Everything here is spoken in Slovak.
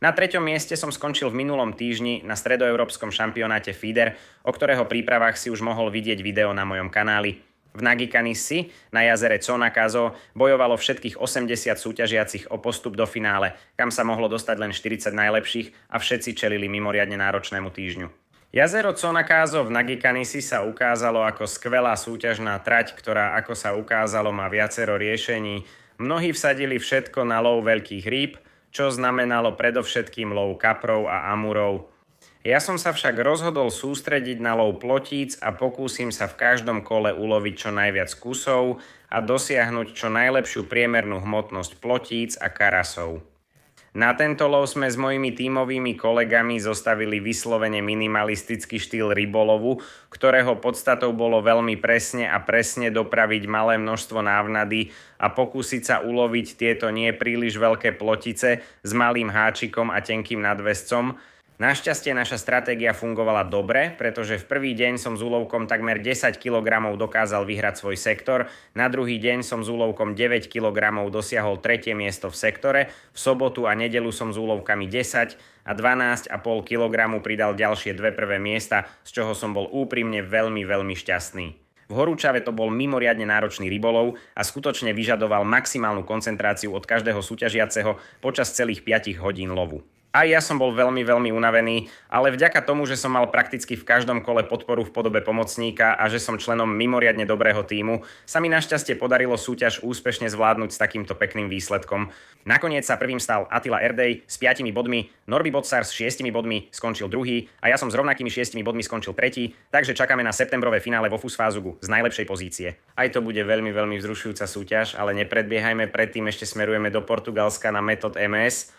Na 3. mieste som skončil v minulom týždni na stredoeurópskom šampionáte FIDER, o ktorého prípravách si už mohol vidieť video na mojom kanáli. V Nagikanisi na jazere Tsonakazo bojovalo všetkých 80 súťažiacich o postup do finále, kam sa mohlo dostať len 40 najlepších a všetci čelili mimoriadne náročnému týždňu. Jazero Tsonakazo v Nagikanisi sa ukázalo ako skvelá súťažná trať, ktorá, ako sa ukázalo, má viacero riešení. Mnohí vsadili všetko na lov veľkých rýb, čo znamenalo predovšetkým lov kaprov a amurov. Ja som sa však rozhodol sústrediť na lov plotíc a pokúsim sa v každom kole uloviť čo najviac kusov a dosiahnuť čo najlepšiu priemernú hmotnosť plotíc a karasov. Na tento lov sme s mojimi tímovými kolegami zostavili vyslovene minimalistický štýl rybolovu, ktorého podstatou bolo veľmi presne dopraviť malé množstvo návnady a pokúsiť sa uloviť tieto nie príliš veľké plotice s malým háčikom a tenkým nadväzcom. Našťastie naša stratégia fungovala dobre, pretože v prvý deň som s úlovkom takmer 10 kg dokázal vyhrať svoj sektor, na druhý deň som s úlovkom 9 kg dosiahol 3. miesto v sektore, v sobotu a nedeľu som s úlovkami 10 a 12,5 kg pridal ďalšie 2 prvé miesta, z čoho som bol úprimne veľmi šťastný. V Horúčave to bol mimoriadne náročný rybolov a skutočne vyžadoval maximálnu koncentráciu od každého súťažiaceho počas celých 5 hodín lovu. Aj ja som bol veľmi unavený, ale vďaka tomu, že som mal prakticky v každom kole podporu v podobe pomocníka a že som členom mimoriadne dobrého tímu, sa mi našťastie podarilo súťaž úspešne zvládnuť s takýmto pekným výsledkom. Nakoniec sa prvým stal Attila Erdej s 5 bodmi, Norby Botsar s 6 bodmi skončil druhý a ja som s rovnakými 6 bodmi skončil tretí, takže čakáme na septembrové finále vo Fusfázugu z najlepšej pozície. Aj to bude veľmi vzrušujúca súťaž, ale nepredbiehajme, predtým ešte smerujeme do Portugalska na Method MS.